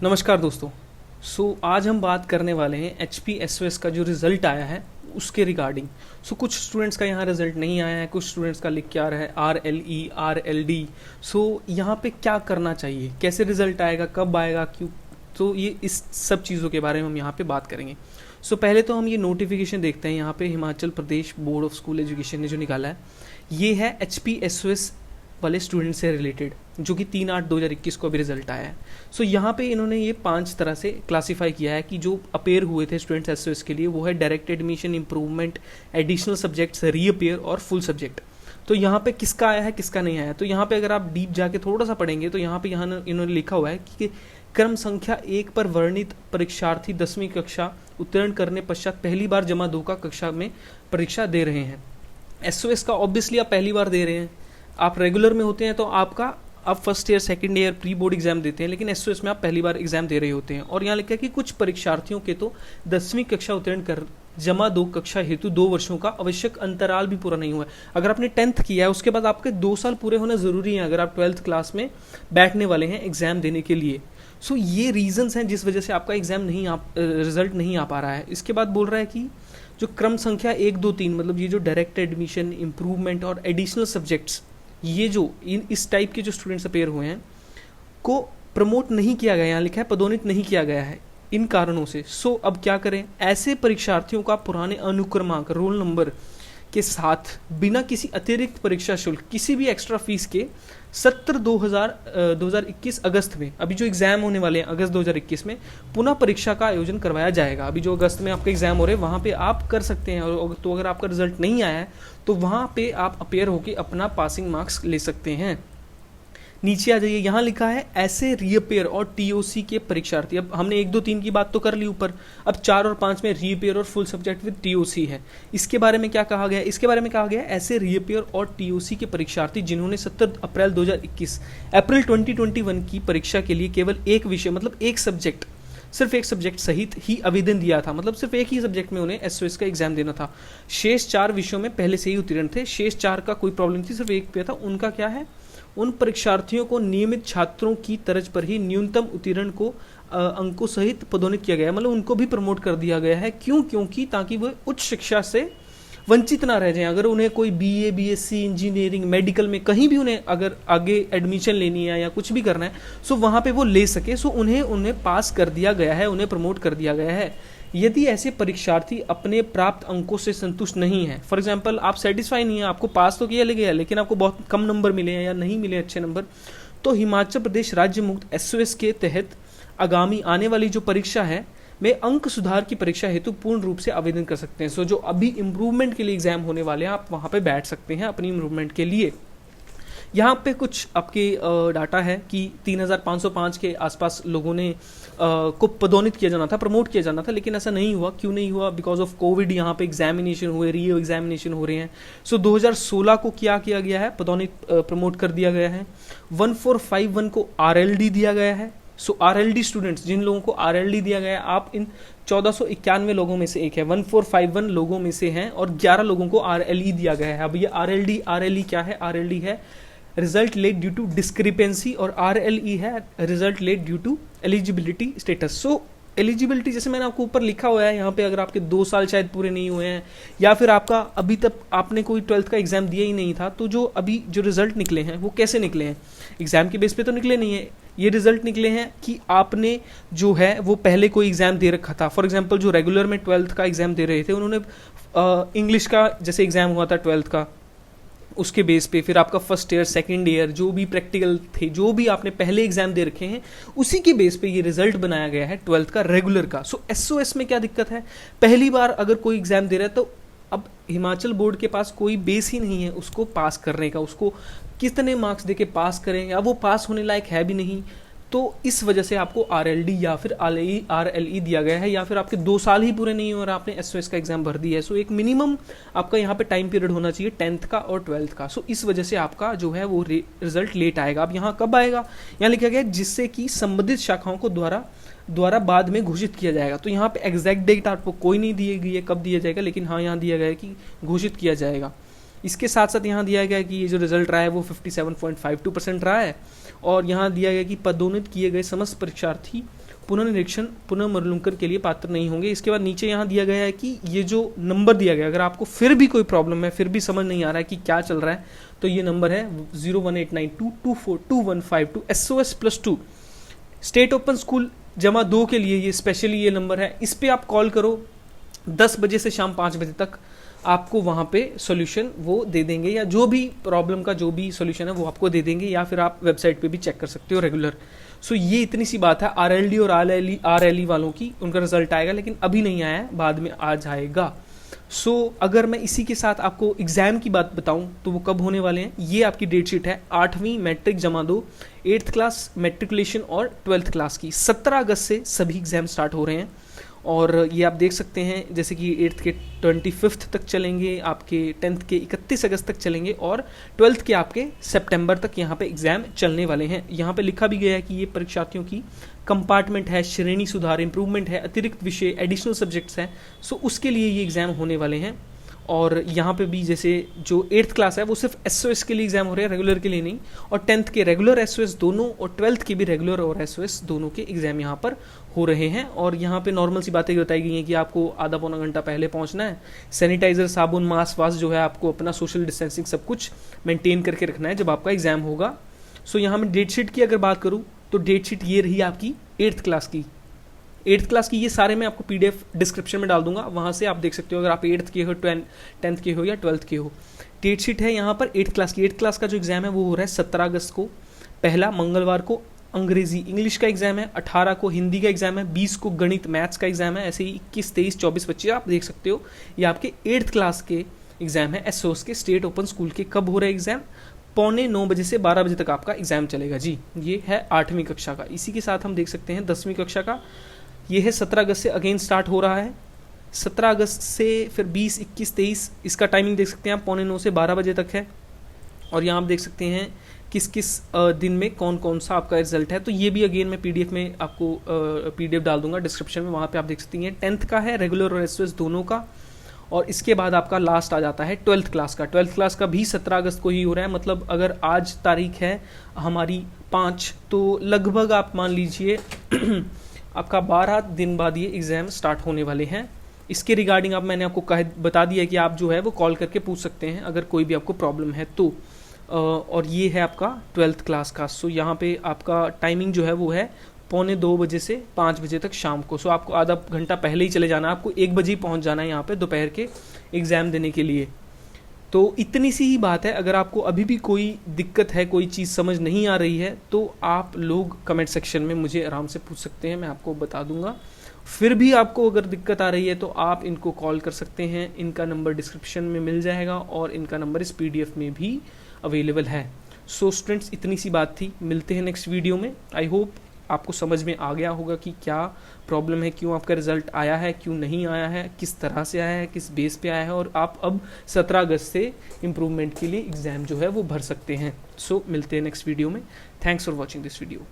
नमस्कार दोस्तों। आज हम बात करने वाले हैं H P S O S का जो रिज़ल्ट आया है उसके रिगार्डिंग। कुछ स्टूडेंट्स का यहाँ रिज़ल्ट नहीं आया है, कुछ स्टूडेंट्स का लिख के आ रहा है RLE RLD। यहाँ पे क्या करना चाहिए, कैसे रिज़ल्ट आएगा, कब आएगा, क्यों, तो ये इस सब चीज़ों के बारे में हम यहाँ पे बात करेंगे। पहले तो हम ये नोटिफिकेशन देखते हैं। यहाँ पे Himachal Pradesh board of school education ने जो निकाला है ये है H P S O S वाले स्टूडेंट से रिलेटेड, जो कि 3/8/2021 को अभी रिजल्ट आया है। यहाँ पे इन्होंने ये 5 तरह से क्लासीफाई किया है कि जो अपेयर हुए थे स्टूडेंट्स एसओएस के लिए, वो है direct admission, improvement, additional subjects, reappear और फुल सब्जेक्ट। तो यहाँ पे किसका आया है किसका नहीं आया है, तो यहाँ पे अगर आप डीप जाके थोड़ा सा पढ़ेंगे तो यहाँ इन्होंने लिखा हुआ है कि क्रम संख्या 1 पर वर्णित परीक्षार्थी 10वीं कक्षा उत्तीर्ण करने पश्चात पहली बार जमा 2 का कक्षा में परीक्षा दे रहे हैं। एसओएस का ऑब्वियसली आप पहली बार दे रहे हैं। आप रेगुलर में होते हैं तो आप first year, second year pre board exam देते हैं, लेकिन एसओएस में आप पहली बार एग्जाम दे रहे होते हैं। और यहाँ लिखा है कि कुछ परीक्षार्थियों के तो 10वीं कक्षा उत्तीर्ण कर जमा 2 कक्षा हेतु 2 वर्षों का आवश्यक अंतराल भी पूरा नहीं हुआ है। अगर आपने 10th किया है उसके बाद आपके 2 साल पूरे होना जरूरी है अगर आप 12th क्लास में बैठने वाले हैं एग्जाम देने के लिए। ये रीजंस हैं जिस वजह से आपका एग्जाम रिजल्ट नहीं आ पा रहा है। इसके बाद बोल रहा है कि जो क्रम संख्या 1, 2, 3 मतलब ये जो डायरेक्ट एडमिशन, इंप्रूवमेंट और एडिशनल सब्जेक्ट्स, ये जो इस टाइप के जो स्टूडेंट्स अपेयर हुए हैं को प्रमोट नहीं किया गया, यहाँ लिखा है पदोन्नत नहीं किया गया है इन कारणों से। अब क्या करें, ऐसे परीक्षार्थियों का पुराने अनुक्रमांक, रोल नंबर के साथ बिना किसी अतिरिक्त परीक्षा शुल्क, किसी भी एक्स्ट्रा फीस के 2021 अगस्त में, अभी जो एग्जाम होने वाले हैं अगस्त 2021 में, पुनः परीक्षा का आयोजन करवाया जाएगा। अभी जो अगस्त में आपके एग्जाम हो रहे हैं वहाँ पे आप कर सकते हैं। और तो अगर आपका रिजल्ट नहीं आया है तो वहाँ पे आप अपेयर होकर अपना पासिंग मार्क्स ले सकते हैं। नीचे आ जाइए, यहाँ लिखा है ऐसे रीअपेयर और टीओसी के परीक्षार्थी। अब हमने 1, 2, 3 की बात तो कर ली ऊपर, अब 4 और 5 में रीअपेयर और फुल सब्जेक्ट विद टीओसी है। इसके बारे में क्या कहा गया, इसके बारे में कहा गया ऐसे रीअपेयर और टीओसी के परीक्षार्थी जिन्होंने 17 अप्रैल 2021 अप्रैल 2021 की परीक्षा के लिए केवल एक विषय मतलब एक सब्जेक्ट, सिर्फ एक सब्जेक्ट सहित ही आवेदन दिया था, मतलब सिर्फ एक ही सब्जेक्ट में उन्हें एसओएस का एग्जाम देना था। शेष 4 विषयों में पहले से ही उत्तीर्ण थे, शेष 4 का कोई प्रॉब्लम थी, सिर्फ एक पे था। उनका क्या है, उन परीक्षार्थियों को नियमित छात्रों की तर्ज पर ही न्यूनतम उत्तीर्ण को अंकों सहित पदोन्नत किया गया, मतलब उनको भी प्रमोट कर दिया गया है। क्योंकि ताकि वो उच्च शिक्षा से वंचित ना रह जाएं। अगर उन्हें कोई BA, BSc, इंजीनियरिंग, मेडिकल में कहीं भी उन्हें अगर आगे एडमिशन लेनी है या कुछ भी करना है वहाँ पे वो ले सके। उन्हें पास कर दिया गया है, उन्हें प्रमोट कर दिया गया है। यदि ऐसे परीक्षार्थी अपने प्राप्त अंकों से संतुष्ट नहीं है, फॉर एग्जाम्पल आप सेटिस्फाई नहीं है, आपको पास तो किया गया लेकिन आपको बहुत कम नंबर मिले हैं या नहीं मिले अच्छे नंबर, तो हिमाचल प्रदेश राज्य मुक्त एसओएस के तहत आगामी आने वाली जो परीक्षा है में अंक सुधार की परीक्षा हेतु पूर्ण रूप से आवेदन कर सकते हैं। जो अभी इम्प्रूवमेंट के लिए एग्जाम होने वाले हैं आप वहां पे बैठ सकते हैं अपनी इम्प्रूवमेंट के लिए। यहाँ पे कुछ आपके डाटा है कि 3505 के आसपास लोगों ने को पदोन्नत किया जाना था, प्रमोट किया जाना था, लेकिन ऐसा नहीं हुआ। क्यों नहीं हुआ, बिकॉज ऑफ कोविड। यहाँ पे एग्जामिनेशन हुए, री एग्जामिनेशन हो रहे हैं। 2016 को क्या किया गया है, पदोन्नत प्रमोट कर दिया गया है। 1451 को RLD दिया गया है। RLD स्टूडेंट्स, जिन लोगों को RLD दिया गया है, आप इन 1491 लोगों में से एक है, 1451 लोगों में से हैं, और 11 लोगों को RLE दिया गया है। अब ये RLE क्या है, RLD है result late due to discrepancy, और RLE है result late due to eligibility status. Eligibility जैसे मैंने आपको ऊपर लिखा हुआ है यहाँ पे, अगर आपके 2 साल शायद पूरे नहीं हुए हैं या फिर आपका अभी तक आपने कोई 12th का एग्जाम दिया ही नहीं था, तो जो अभी जो रिजल्ट निकले हैं वो कैसे निकले हैं, एग्जाम के बेस पे तो निकले नहीं है। ये रिजल्ट निकले हैं कि आपने जो है वो पहले कोई एग्जाम दे रखा था। फॉर एग्जाम्पल जो रेगुलर में 12th का एग्जाम दे रहे थे, उन्होंने इंग्लिश का जैसे एग्जाम हुआ था 12th का, उसके बेस पे फिर आपका फर्स्ट ईयर, सेकंड ईयर जो भी प्रैक्टिकल थे, जो भी आपने पहले एग्जाम दे रखे हैं, उसी के बेस पे ये रिजल्ट बनाया गया है 12th का रेगुलर का। एसओएस में क्या दिक्कत है, पहली बार अगर कोई एग्जाम दे रहा है तो अब हिमाचल बोर्ड के पास कोई बेस ही नहीं है उसको पास करने का, उसको कितने मार्क्स देके पास करें, या वो पास होने लायक है भी नहीं। तो इस वजह से आपको RLD या फिर RLE दिया गया है, या फिर आपके 2 साल ही पूरे नहीं हो और आपने एसओएस का एग्जाम भर दिया है। एक मिनिमम आपका यहाँ पे टाइम पीरियड होना चाहिए 10th का और 12th का। इस वजह से आपका जो है वो रिजल्ट लेट आएगा। अब यहाँ कब आएगा, यहाँ लिखा गया जिससे कि संबंधित शाखाओं को द्वारा बाद में घोषित किया जाएगा। तो यहाँ पे एग्जैक्ट डेट आपको कोई नहीं दी गई है कब दिया जाएगा, लेकिन हाँ यहाँ दिया गया है कि घोषित किया जाएगा। इसके साथ साथ यहाँ दिया गया है कि ये जो रिजल्ट रहा है वो 57.52% रहा है, और यहाँ दिया गया कि पदोन्नत किए गए समस्त परीक्षार्थी पुनर्निरीक्षण पुनर्मूल्यांकन के लिए पात्र नहीं होंगे। इसके बाद नीचे यहाँ दिया गया है कि ये जो नंबर दिया गया, अगर आपको फिर भी कोई प्रॉब्लम है, फिर भी समझ नहीं आ रहा है कि क्या चल रहा है, तो ये नंबर है 01892242152 SOS+2 स्टेट ओपन स्कूल जमा 2 के लिए ये स्पेशली ये नंबर है। इस पे आप कॉल करो 10 बजे से शाम 5 बजे तक, आपको वहाँ पे सॉल्यूशन वो दे देंगे, या जो भी प्रॉब्लम का जो भी सॉल्यूशन है वो आपको दे देंगे, या फिर आप वेबसाइट पे भी चेक कर सकते हो रेगुलर। सो ये इतनी सी बात है। RLD और RLE वालों की उनका रिजल्ट आएगा, लेकिन अभी नहीं आया है, बाद में आ जाएगा। अगर मैं इसी के साथ आपको एग्जाम की बात बताऊं तो वो कब होने वाले हैं, ये आपकी डेट शीट है 8वीं मैट्रिक जमा 2, 8th क्लास मैट्रिकुलेशन और 12th क्लास की 17 अगस्त से सभी एग्जाम स्टार्ट हो रहे हैं। और ये आप देख सकते हैं जैसे कि 8th के 25 तक चलेंगे, आपके 10th के 31 अगस्त तक चलेंगे, और 12th के आपके सितंबर तक यहाँ पे एग्जाम चलने वाले हैं। यहाँ पे लिखा भी गया है कि ये परीक्षार्थियों की कंपार्टमेंट है, श्रेणी सुधार, इंप्रूवमेंट है, अतिरिक्त विषय, एडिशनल सब्जेक्ट्स हैं, सो उसके लिए ये एग्जाम होने वाले हैं। और यहाँ पे भी जैसे जो 8th क्लास है वो सिर्फ SOS के लिए एग्जाम हो रहे हैं, रेगुलर के लिए नहीं, और 10th के रेगुलर SOS दोनों और 12th के भी रेगुलर और SOS दोनों के एग्जाम यहाँ पर हो रहे हैं। और यहाँ पे नॉर्मल सी बातें बताई गई हैं कि आपको आधा पौना घंटा पहले पहुँचना है, सैनिटाइजर, साबुन, मास्क वास्क जो है आपको अपना सोशल डिस्टेंसिंग सब कुछ मेंटेन करके रखना है जब आपका एग्जाम होगा। सो यहाँ मैं डेट शीट की अगर बात करूँ तो डेट शीट ये रही आपकी 8th क्लास की। 8th क्लास की ये सारे मैं आपको PDF डिस्क्रिप्शन में डाल दूंगा, वहाँ से आप देख सकते हो अगर आप 8th के हो, 10th के हो या 12th के हो। डेट शीट है यहाँ पर 8th क्लास की। 8th क्लास का जो एग्जाम है वो हो रहा है 17 अगस्त को, पहला मंगलवार को अंग्रेजी इंग्लिश का एग्जाम है, 18 को हिंदी का एग्जाम है, 20 को गणित मैथ्स का एग्जाम है, ऐसे ही 21, 23, 24, 25 आप देख सकते हो। ये आपके 8th क्लास के एग्जाम है SOS के, स्टेट ओपन स्कूल के। कब हो रहा है एग्जाम? 9:15 बजे से 12 बजे तक आपका एग्जाम चलेगा जी। ये है 8वीं कक्षा का। इसी के साथ हम देख सकते हैं 10वीं कक्षा का, ये है 17 अगस्त से अगेन स्टार्ट हो रहा है। 17 अगस्त से फिर 20, 21, 23 इसका टाइमिंग देख सकते हैं आप, 9:15 से 12 बजे तक है। और यहाँ आप देख सकते हैं किस किस दिन में कौन कौन सा आपका रिजल्ट है, तो ये भी अगेन मैं PDF में आपको PDF डाल दूंगा डिस्क्रिप्शन में, वहाँ पे आप देख सकती हैं। 10th का है रेगुलर और SOS दोनों का, और इसके बाद आपका लास्ट आ जाता है 12th क्लास का। 12th क्लास का भी 17 अगस्त को ही हो रहा है, मतलब अगर आज तारीख है हमारी 5, तो लगभग आप मान लीजिए आपका 12 दिन बाद ये एग्ज़ाम स्टार्ट होने वाले हैं। इसके रिगार्डिंग अब मैंने आपको बता दिया कि आप जो है वो कॉल करके पूछ सकते हैं अगर कोई भी आपको प्रॉब्लम है तो। और ये है आपका 12th क्लास का। सो यहाँ पे आपका टाइमिंग जो है वो है 2:15 बजे से 5 बजे तक शाम को। सो आपको आधा घंटा पहले ही चले जाना है, आपको 1 बजे ही पहुँच जाना है यहाँ पे दोपहर के एग्ज़ाम देने के लिए। तो इतनी सी ही बात है। अगर आपको अभी भी कोई दिक्कत है, कोई चीज़ समझ नहीं आ रही है, तो आप लोग कमेंट सेक्शन में मुझे आराम से पूछ सकते हैं, मैं आपको बता दूंगा। फिर भी आपको अगर दिक्कत आ रही है तो आप इनको कॉल कर सकते हैं, इनका नंबर डिस्क्रिप्शन में मिल जाएगा और इनका नंबर इस PDF में भी अवेलेबल है। सो स्टूडेंट्स इतनी सी बात थी, मिलते हैं नेक्स्ट वीडियो में। आई होप आपको समझ में आ गया होगा कि क्या प्रॉब्लम है, क्यों आपका रिजल्ट आया है, क्यों नहीं आया है, किस तरह से आया है, किस बेस पे आया है, और आप अब 17 अगस्त से इम्प्रूवमेंट के लिए एग्ज़ाम जो है वो भर सकते हैं। सो मिलते हैं नेक्स्ट वीडियो में। Thanks for watching this video.